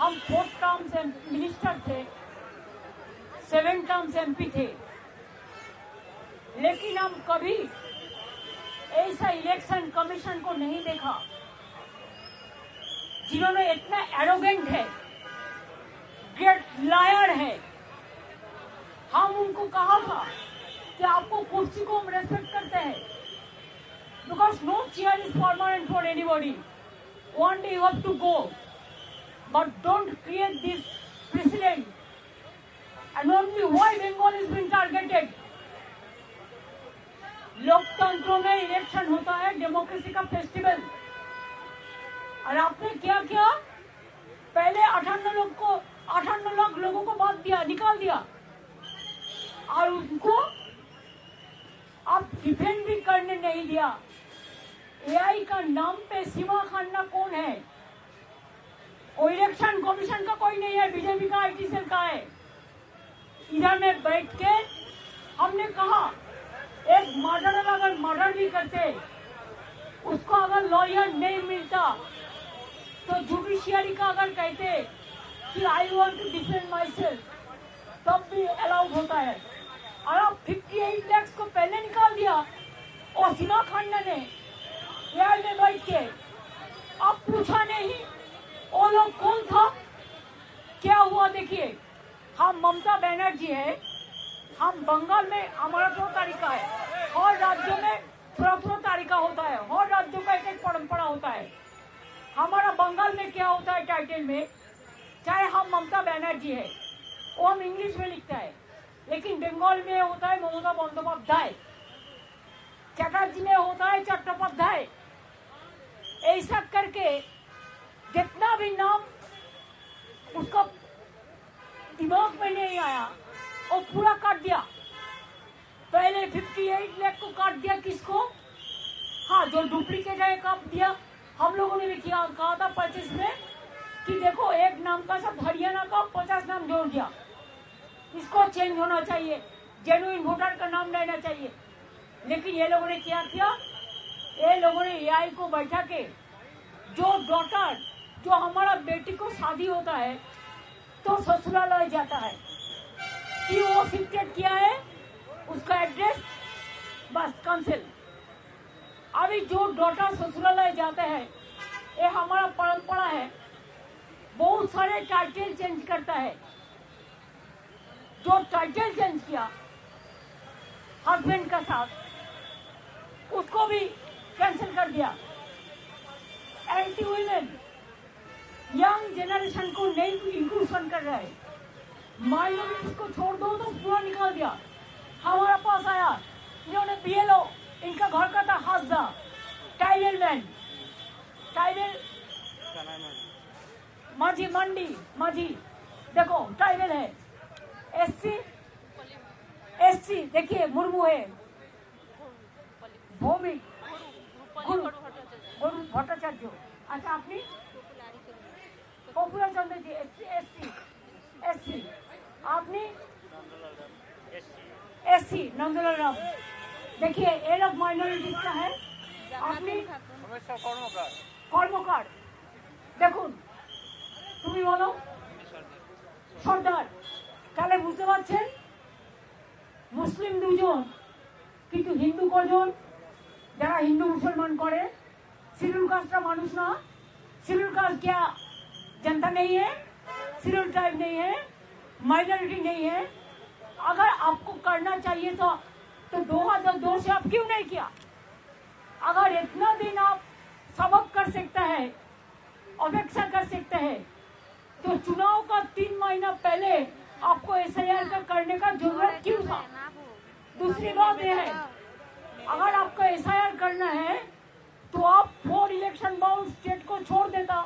हम 4 terms minister थे, 7 terms MP थे, लेकिन हम कभी ऐसा इलेक्शन कमीशन को नहीं देखा जिन्होंने इतना एरोगेंट है, ग्रेट लायर है। हम उनको कहा था कि आपको कुर्सी को हम रेस्पेक्ट करते हैं, because no chair is permanent for anybody, one day you have to go, but don't create this president and only why Bengal is being targeted. लोकतंत्र में इलेक्शन होता है डेमोक्रेसी का फेस्टिवल, और आपने क्या किया, पहले 58 लाख लोगों को बात दिया, निकाल दिया, और उनको आप डिफेंड भी करने नहीं दिया। AI का नाम पे सीमा खाना कौन है? कोई इलेक्शन कमीशन का कोई नहीं है, बीजेपी का IT सेल का है। इधर में बैठ के हमने कहा एक मर्डर अगर मर्डर भी करते, उसको अगर लॉयर नहीं मिलता तो जुडिशियरी का अगर कहते कि I want to defend myself, तब भी अलाउड होता है। और अब 58 लाख को पहले निकाल दिया, और सीमा खान्ना ने एयर में बैठ के अब पूछा नहीं वो लोग कौन था, क्या हुआ। देखिए, हम ममता बनर्जी है, हम बंगाल में हमारा जो तरीका है, हर राज्यों में थोड़ा तरीका होता है, हर राज्यों का एक परंपरा होता है। हमारा बंगाल में क्या होता है टाइटल में, चाहे हम ममता बनर्जी है, वो हम इंग्लिश में लिखता है, लेकिन बंगाल में होता है ममता बंदोपाध्याय, चटर्जी में होता है चट्टोपाध्याय। ऐसा करके जितना भी नाम उसका दिमाग में नहीं आया वो पूरा काट दिया। पहले 58 लाख को काट दिया, किसको? हाँ, जो डुप्लीकेट है काट दिया। हम लोगों ने भी किया, कहा था 25 में कि देखो एक नाम का सब हरियाणा का 50 नाम जोड़ दिया, इसको चेंज होना चाहिए, जेन्युइन वोटर का नाम रहना चाहिए। लेकिन ये लोगों ने क्या किया, ये लोगों ने AI को बैठा के जो डॉटर, जो हमारा बेटी को शादी होता है तो ससुरालय जाता है कि वो शिफ्टेड किया है, उसका एड्रेस बस कैंसिल। अभी जो डॉटर ससुरालय जाते हैं, ये हमारा परंपरा है, बहुत सारे टाइटल चेंज करता है। जो टाइटल चेंज किया हस्बैंड का साथ, उसको भी कैंसिल कर दिया। एंटी वुमेन, यंग जनरेशन को नहीं इंक्लूजन कर रहा है, माइनॉरिटीज को छोड़ दो तो पूरा निकाल दिया। हमारा पास आया, इन्होंने BLO, इनका घर का था हाजा, टाइबल मैन, टाइबल माझी मंडी, माझी देखो टाइबल है, SC देखिए मुर्मू है, भौमिक गुरु भट्टाचार्य। अच्छा, आपने पॉपुलर चंद्र जी SC, आपने SC नंदलाल राम। देखिए ये लोग माइनॉरिटीज का है। आपने কর্মকার দেখুন, তুমি বলো সর্দার। তাহলে বুঝতে পারছেন মুসলিম দুজন কিন্তু হিন্দু কজন, যারা হিন্দু মুসলমান করে। শিডিউল कास्ट का मानुष ना, शिड्यूल कास्ट क्या जनता नहीं है, शिड्यूल ट्राइब नहीं है, माइनॉरिटी नहीं है। अगर आपको करना चाहिए तो 2002 से आप क्यों नहीं किया? अगर इतना दिन आप सबक कर सकते हैं, अपेक्षा कर सकते हैं, तो चुनाव का 3 महीना पहले आपको SIR का करने का जरूरत क्यों था? दूसरी बात यह है, अगर आपको SIR करना है तो आप 4 इलेक्शन बाउंड स्टेट को छोड़ देता,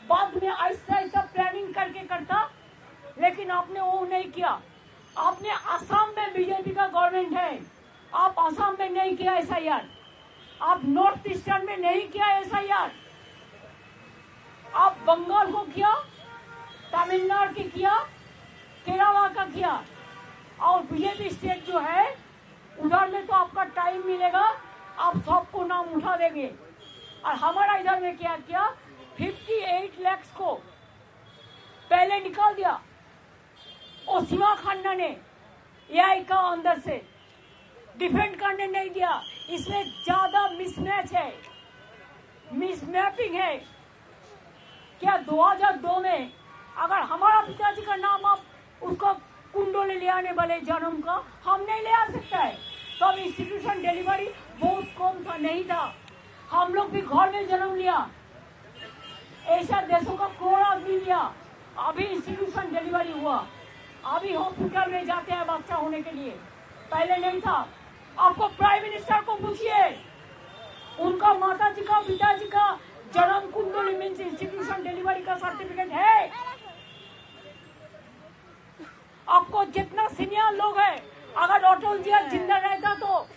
बाद में ऐसा प्लानिंग करके करता, लेकिन आपने वो नहीं किया। आपने असम में बीजेपी का गवर्नमेंट है, आप असम में नहीं किया SIR, आप नॉर्थ ईस्टर्न में नहीं किया SIR, आप बंगाल को किया, तमिलनाडु की किया, केरला का किया, और बीजेपी स्टेट जो है उधर में तो आपका टाइम मिलेगा, आप सबको नाम उठा देंगे। और हमारा इधर में क्या किया, 58 लाख को पहले निकाल दिया। और सीमा खान्ना ने एआई का अंदर से डिफेंड करने नहीं दिया। इसमें ज्यादा मिसमैच है, मिसमैपिंग है। क्या 2002 में अगर हमारा पिताजी का नाम आप उसको कुंडोले ले आने वाले जन्म का हम नहीं ले आ सकता है। तो अब इंस्टीट्यूशन डिलीवरी बहुत कम था, नहीं था। हम लोग भी घर में जन्म लिया, एशिया देशों का करोड़ आदमी लिया, अभी इंस्टीट्यूशन डिलीवरी हुआ। अभी हॉस्पिटल में जाते हैं बच्चा होने के लिए, पहले नहीं था। आपको प्राइम मिनिस्टर को पूछिए, उनका माता जी का पिताजी का जन्म कुंडली मीन्स इंस्टीट्यूशन डिलीवरी का सर्टिफिकेट है। आपको जितना सीनियर लोग है, अगर अटल जी जिंदा रहता तो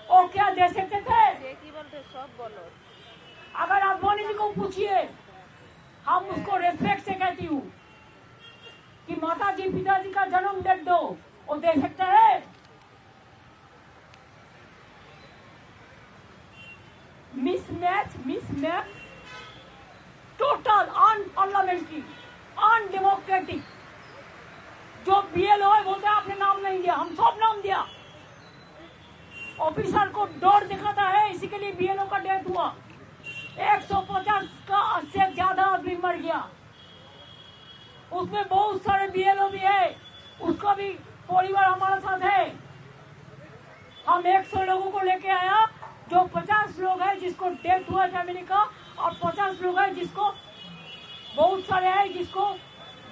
वो क्या दे सकते थे? अगर आडवाणी जी को पूछिए, हम उसको रेस्पेक्ट से कहती हूँ कि माता जी पिताजी का जन्म डेट दो, वो दे सकता है? Mismatch, total unparliamentary, undemocratic. जो बीएलओ है बोलते हैं आपने नाम नहीं दिया, हम सब नाम दिया। ऑफिसर को डर दिखाता है, इसी के लिए बीएलओ का डेथ हुआ। 150 का से ज्यादा आदमी मर गया। उसमें बहुत सारे बीएलओ भी है, उसका भी परिवार हमारे साथ है। हम 100 लोगों को लेके आया, जो 50 लोग हैं जिसको डेथ हुआ फैमिली का, और 50 लोग हैं जिसको बहुत सारे हैं जिसको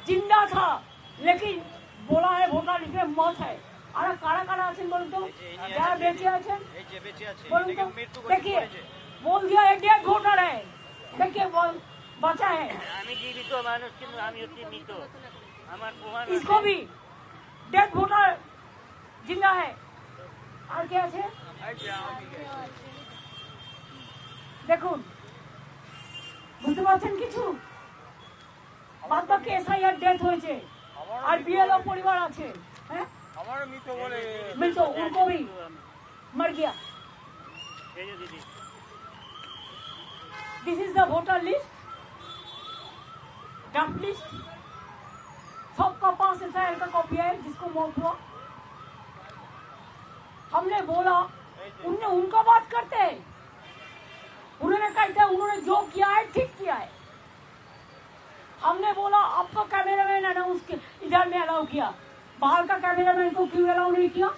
जिंदा था लेकिन बोला है वोटर लिस्ट में मौत है। अरे कारा कारा आছেন বলুন তো, যারা বেঁচে আছেন বলুন তো। देखिए बोल दिया एक डेड वोटर है, देखिए बचा है। আমি জীবিত মানুষ কিন্তু আমি হচ্ছি মৃত, আমার প্রমাণ इसको भी डेड वोटर जिंदा है। আর কে আছে দেখুন, বুঝতে পারছেন কিছু? বাদ বাকি এসআইআর ডেথ হয়েছে আর বিএলও পরিবার আছে। হ্যাঁ हमारा मृत उनको भी मर गया। This is the voter list, draft list. सबका पास एसआईआर का कॉपी है जिसको मौत हुआ। हमने बोला, उनने उनका बात करते हैं, उन्होंने कहते हैं उन्होंने जो किया है ठीक किया है। हमने बोला आपको कैमरामैन अनाउंस इधर में अलाउ किया, बाहर का कैमरामैन को क्यों अलाउ नहीं किया?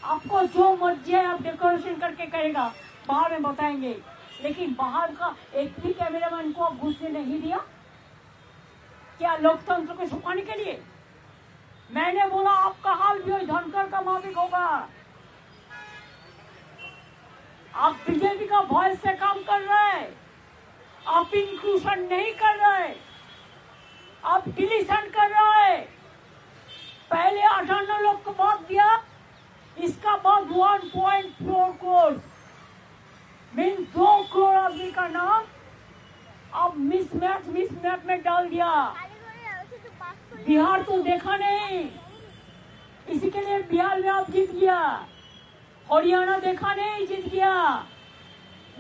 आपको जो मर्जी है आप डेकोरेशन करके करेगा, बाहर में बताएंगे, लेकिन बाहर का एक भी कैमरामैन को आप घुसने नहीं दिया। क्या लोकतंत्र को छुपाने के लिए? मैंने बोला आपका हाल भी धनकर का माफिक होगा। आप बीजेपी का वॉइस से काम कर रहे हैं, आप इंक्लूशन नहीं कर रहे, आप डिलीशन कर रहे। पहले 58 लोग को बात दिया, इसका बाद 1.4 करोड़ मीन 2 करोड़ आदमी का नाम अब मिसमैप में डाल दिया। बिहार तो देखा नहीं, इसी के लिए बिहार में आप जीत गया। हरियाणा देखा नहीं, जीत गया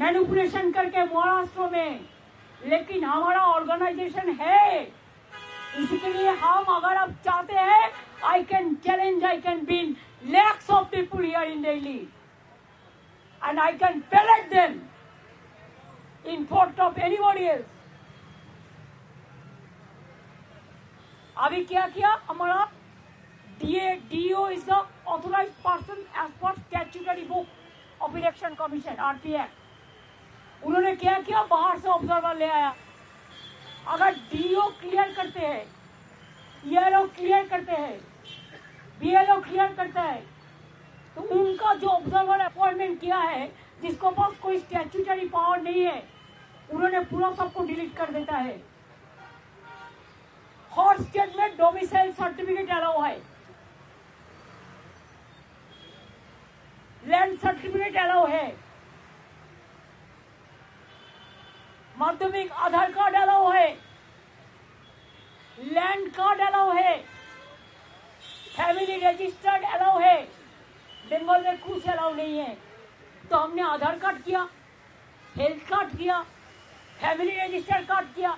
मैनिपुलेशन करके महाराष्ट्र में। लेकिन हमारा ऑर्गेनाइजेशन है, इसी के लिए हम अगर आप चाहते हैं, I can challenge, I can win lakhs of people here in Delhi, and I can pellet them in front of anybody else. अभी क्या किया हमारा DO is the authorized person as per statutory book of Election Commission RPA। उन्होंने क्या किया, बाहर से observer ले आया। अगर DO क्लियर करते हैं, ELO क्लियर करते हैं, BLO क्लियर करता है, तो उनका जो ऑब्जर्वर अपॉइंटमेंट किया है, जिसको पास कोई स्टैट्यूटरी पावर नहीं है, उन्होंने पूरा सबको डिलीट कर देता है। हर स्टेट में डोमिसाइल सर्टिफिकेट अलाउ है, लैंड सर्टिफिकेट अलाउ है, माध्यमिक आधार कार्ड अलाउ है, लैंड कार्ड अलाउ है, फैमिली रजिस्टर्ड अलाउ है। बंगाल में कुछ अलाउ नहीं है। तो हमने आधार कार्ड किया, हेल्थ कार्ड किया, फैमिली रजिस्टर्ड कार्ड किया,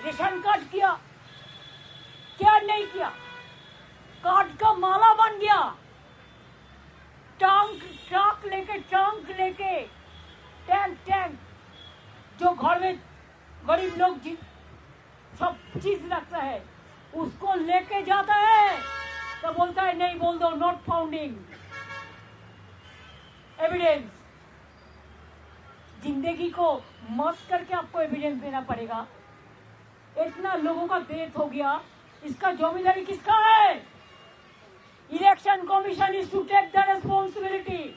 रेशन कार्ड किया, क्या नहीं किया? कार्ड का माला बन गया, ट्रक लेके टैंक जो घर में गरीब लोग सब चीज रखता है उसको लेके जाता है तो बोलता है नहीं, बोल दो नॉट फाउंडिंग एविडेंस। जिंदगी को मत करके आपको एविडेंस देना पड़ेगा। इतना लोगों का डेथ हो गया, इसका जिम्मेदारी किसका है? Election commission is to take the responsibility.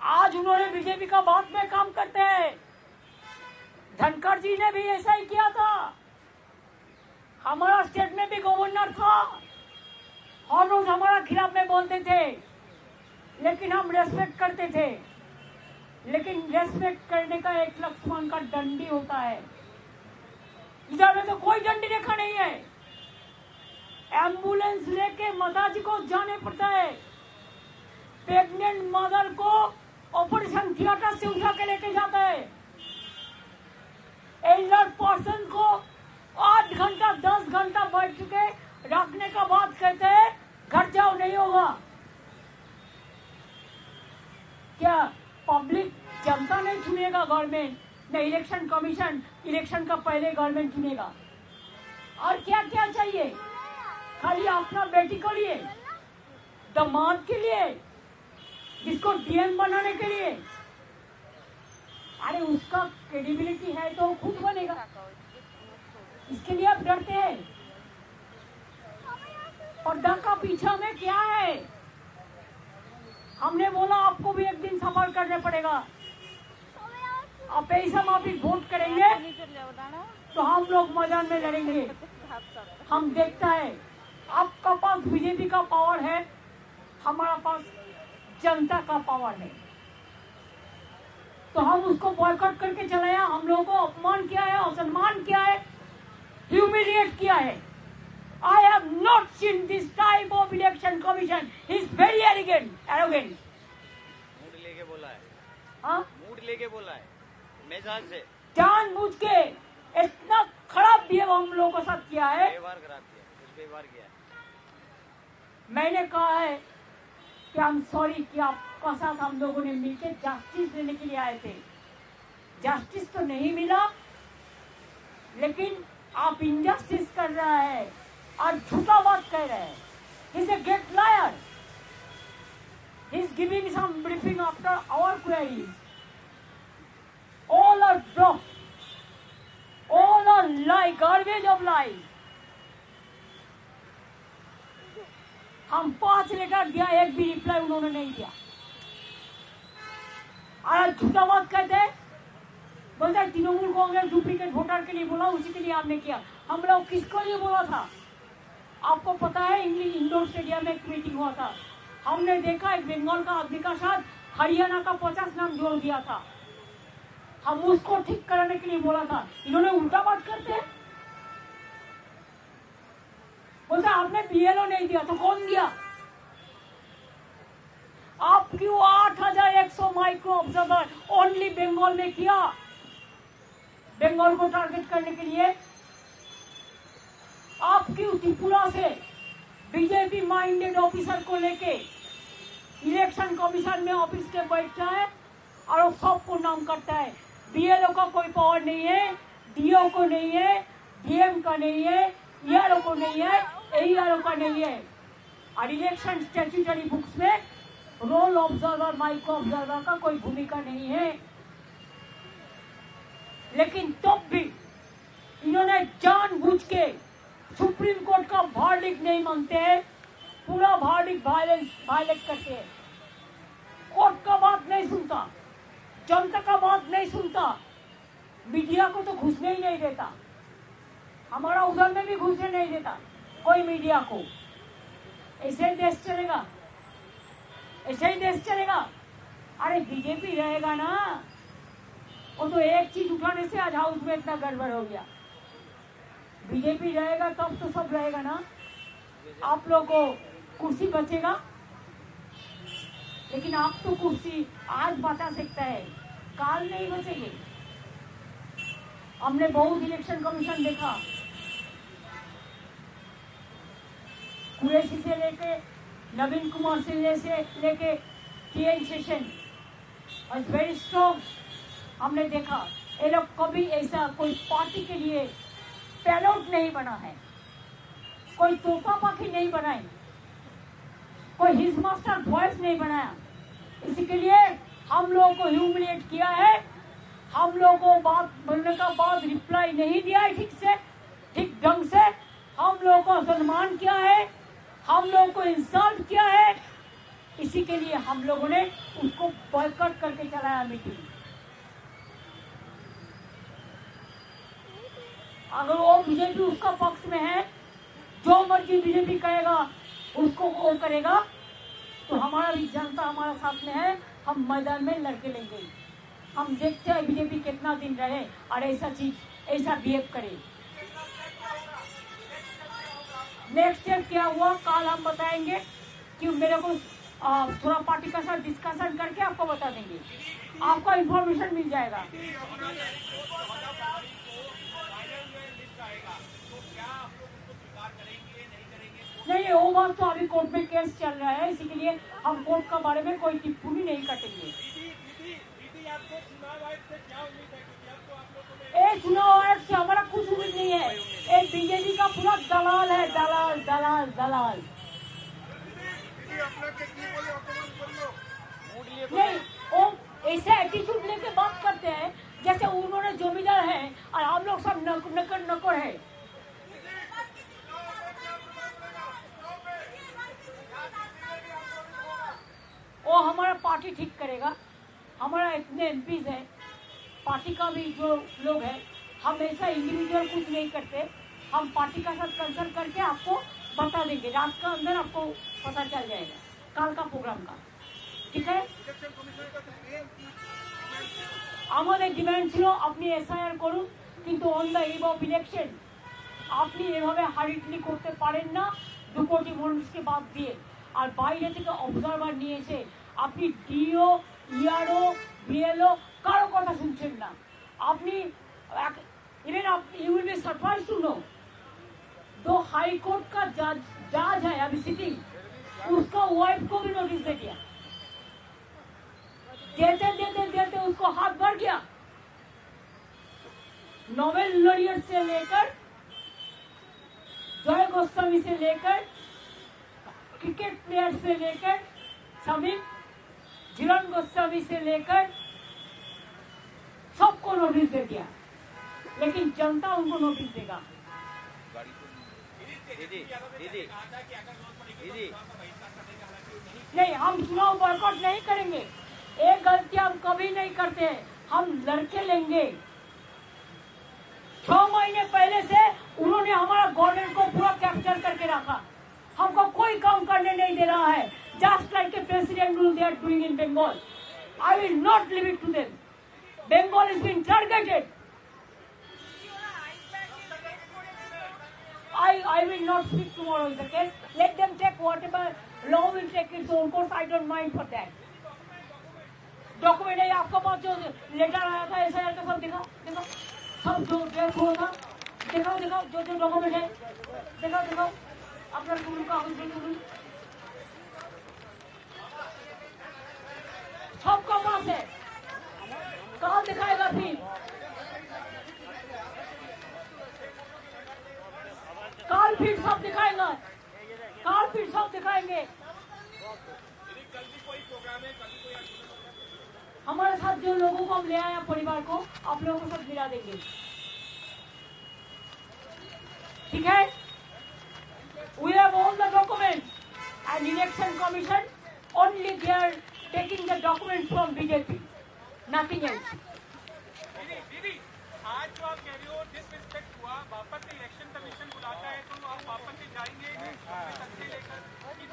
आज उन्होंने बीजेपी का बात में काम करते हैं। धनखड़ जी ने भी ऐसा ही किया था। हमारा स्टेट में भी गवर्नर था, हर रोज हमारा खिलाफ में बोलते थे, लेकिन हम रेस्पेक्ट करते थे। लेकिन रेस्पेक्ट करने का एक लक्ष्मण का डंडी होता है। इधर में तो कोई डंडी देखा नहीं है। एम्बुलेंस लेके माताजी को जाने पड़ता है। प्रेग्नेंट मदर को ऑपरेशन थिएटर से उठा के लेके जाता है। एल्डर पर्सन को 8 घंटा 10 घंटा बैठ के रखने का बात कहते हैं घर जाओ, नहीं होगा। क्या पब्लिक जनता नहीं चुनेगा गवर्नमेंट? न इलेक्शन कमीशन इलेक्शन का पहले गवर्नमेंट चुनेगा। और क्या क्या चाहिए? खाली अपना बेटी को लिए, दामाद के लिए, जिसको डीएम बनाने के लिए। अरे उसका क्रेडिबिलिटी है तो खुद बनेगा, इसके लिए आप डरते हैं। पर्दा का पीछा में क्या है? हमने बोला आपको भी एक दिन सफर करने पड़ेगा। आप ऐसा माफी वोट करेंगे तो हम लोग मैदान में लड़ेंगे। हम देखता है आपका पास बीजेपी का पावर है, हमारा पास जनता का पावर है, तो हम उसको बॉयकॉट करके चलाया। हम लोगों को अपमान किया है, असम्मान किया है, ह्यूमिलिएट किया है। I have not seen this type of election commission. He is very arrogant. Mood लेके बोला है। हाँ? मूड लेके बोला है, मिजाज से जानबूझ के इतना खराब बिहेव हम लोगों के साथ किया है। व्यवहार खराब किया, कुछ व्यवहार किया है। मैंने कहा है कि I'm sorry कि आपका साथ हम लोगों ने मिलकर जस्टिस देने के लिए आए थे। जस्टिस तो नहीं मिला, लेकिन आप इनजस्टिस कर रहा है और झूठा बात कह रहे हैं। He is a great liar. He is giving some briefing after our queries. All are dropped. All are lie, garbage of lies. हम 5 लेटर दिया, एक भी रिप्लाई उन्होंने नहीं दिया। और झूठा बात कहते हैं, बोलते हैं तृणमूल कांग्रेस डुप्लीकेट वोटर के लिए बोला, उसी के लिए आपने किया। हम लोग किसको लिए बोला था? आपको पता है इंग्लिश इंडोर स्टेडियम में एक मीटिंग हुआ था। हमने देखा एक बंगाल का आदमी का साथ हरियाणा का 50 नाम जोड़ दिया था। हम उसको ठीक कराने के लिए बोला था। इन्होंने उल्टा बात करते हैं। बोलते आपने बीएलओ नहीं दिया, तो कौन दिया? आप क्यों 8100 माइक्रो ऑब्जर्वर ओनली बंगाल में किया? बंगाल को टारगेट करने के लिए। आप क्यों त्रिपुरा से बीजेपी माइंडेड ऑफिसर को लेके इलेक्शन कमीशन में ऑफिस के बैठता है और सबको नाम करता है? बीएलओ का कोई पावर नहीं है, डीओ को नहीं है, डीएम का नहीं है, ईआरओ को नहीं है, एईआरओ का नहीं है। और इलेक्शन स्टैट्यूटरी बुक्स में रोल ऑब्जर्वर माइक्रो ऑब्जर्वर का कोई भूमिका नहीं है। लेकिन तब भी इन्होंने जानबूझ के सुप्रीम कोर्ट का वर्डिक्ट नहीं मानते हैं, पूरा वर्डिक्ट वायलेट करते हैं। कोर्ट का बात नहीं सुनता, जनता का बात नहीं सुनता, मीडिया को तो घुसने ही नहीं देता। हमारा उधर में भी घुसने नहीं देता कोई मीडिया को। ऐसे ही देश चलेगा, ऐसे ही देश चलेगा। अरे बीजेपी रहेगा ना, वो तो एक चीज उठाने से आज हाउस में इतना गड़बड़ हो गया। बीजेपी रहेगा तब तो सब रहेगा ना। आप लोगों को कुर्सी बचेगा, लेकिन आप तो कुर्सी आज बचा सकता है, काल नहीं बचेगी। हमने बहुत इलेक्शन कमीशन देखा, कुरैशी से लेके नवीन कुमार सिंह से लेके TN सेशन और वेरी स्ट्रॉन्ग। हमने देखा ये लोग कभी ऐसा कोई पार्टी के लिए पैरोट नहीं बना है, कोई तोपा पाखी नहीं बनाई, कोई हिज मास्टर वॉइस नहीं बनाया। इसी के लिए हम लोगों को ह्यूमिलिएट किया है, हम लोगों को बात बोलने का बाद रिप्लाई नहीं दिया है ठीक से, ठीक ढंग से, हम लोगों को सम्मान किया है, हम लोगों को इंसल्ट किया है। इसी के लिए हम लोगों ने उसको बॉयकॉट करके चलाया मीटिंग। अगर वो बीजेपी उसका पक्ष में है, जो मर्जी बीजेपी करेगा उसको वो करेगा, तो हमारा भी जनता हमारा साथ में है, हम मैदान में लड़के लेंगे। हम देखते हैं बीजेपी कितना दिन रहे और ऐसा चीज ऐसा बिहेव करे। नेक्स्ट स्टेप क्या हुआ कल हम बताएंगे, कि मेरे को थोड़ा पार्टी का साथ डिस्कशन करके आपको बता देंगे, आपको इन्फॉर्मेशन मिल जाएगा। नहीं, वो बात तो अभी कोर्ट में केस चल रहा है, इसी के लिए हम कोर्ट के बारे में कोई टिप्पणी नहीं करेंगे। चुनाव आयोग से हमारा कुछ उम्मीद नहीं है, ये बीजेपी का पूरा दलाल है, दलाल दलाल दलाल। नहीं, वो ऐसे एटीट्यूड लेके बात करते हैं जैसे उन्होंने जमींदार है और हम लोग सब नकर नकर है। वो हमारा पार्टी ठीक करेगा, हमारा इतने एमपीज है, पार्टी का भी जो लोग है, हम ऐसा इंडिविजुअल कुछ नहीं करते, हम पार्टी का साथ कंसल्ट करके आपको बता देंगे, रात का अंदर आपको पता चल जाएगा कल का प्रोग्राम का, ठीक है। আমাদের ডিমান্ড ছিল আপনি এসআইআর করুন, কিন্তু on the eve of election আপনি এভাবে হারিটলি করতে পারেন না 2 কোটি মানুষকে বাদ দিয়ে, আর বাইরে থেকে অবজারভার নিয়ে এসে আপনি ডিও ইআরও বিএলও কারো কথা শুনছেন না। আপনি even you will be surprise to know, 2 high court का जज है अभी सिटिंग, उसका वाइफ को भी नोटिस दे दिया, देते देते देते उसको हाथ भर गया। नोबेल लॉरियट से लेकर जय गोस्वामी से लेकर क्रिकेट प्लेयर से लेकर समीप झिलन गोस्वामी से लेकर सबको नोटिस दे दिया, लेकिन जनता उनको नोटिस देगा। दीदी दीदी दीदी नहीं, हम चुनाव बॉयकॉट नहीं करेंगे, एक गलती हम कभी नहीं करते, हम लड़के लेंगे। 6 महीने पहले से उन्होंने हमारा गवर्नमेंट को पूरा कैप्चर करके रखा, हमको कोई काम करने नहीं दे रहा है, just like a president rule they are doing in Bengal. I will not leave it to them, Bengal is being targeted. I will not speak tomorrow in the case. Let them take whatever law will take its own course. I don't mind for that. Document है आपका पास, जो letter आया था SIR का, सब दिखाओ दिखाओ, सब जो ड्रेस हुआ था दिखाओ दिखाओ, जो जो डॉक्यूमेंट है दिखाओ दिखाओ, अपना गुरु का सबका पास है, कहाँ दिखाएगा फिर? काल फिर सब दिखाएगा, काल फिर सब दिखाएंगे। हमारे साथ जो लोगों को हम ले आए परिवार को, आप लोगों को सब मिला देंगे, ठीक है। We have all the documents, and election commission only they are taking the documents from BJP, nothing else. दीदी आज जो आप कह रही हो डिसरिस्पेक्ट हुआ, वापस से इलेक्शन कमीशन बुलाता है तो आप वापस से जाएंगे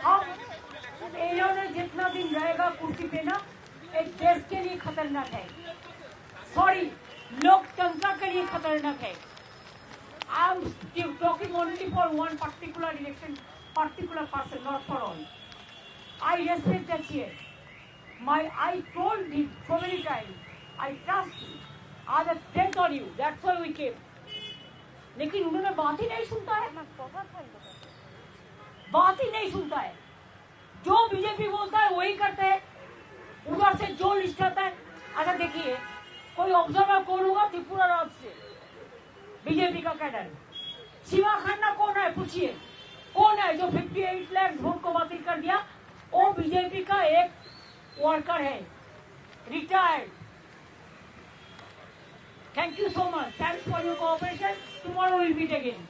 हम इन्होंने जितना दिन रहेगा कुर्सी पे ना, एक देश के लिए खतरनाक है, सॉरी लोकतंत्र के लिए खतरनाक है। I am talking only for one particular election, particular person, not for all. I respect that chair, I told him so many times, I trust him, आज strength on you, that's why we came. लेकिन उन्होंने बात ही नहीं सुनता है, बात ही नहीं सुनता है। जो बीजेपी बोलता है वही करते हैं, उधर से जो लिस्ट आता है। अच्छा देखिए, कोई ऑब्जर्वर कौन होगा त्रिपुरा राज्य से बीजेपी का कैडर? शिवा खन्ना कौन है, पूछिए कौन है जो 58 लाख वोट को बातिल कर दिया? वो बीजेपी का एक वर्कर है, retired. Thank you so much, thanks for your cooperation. Tomorrow will meet again.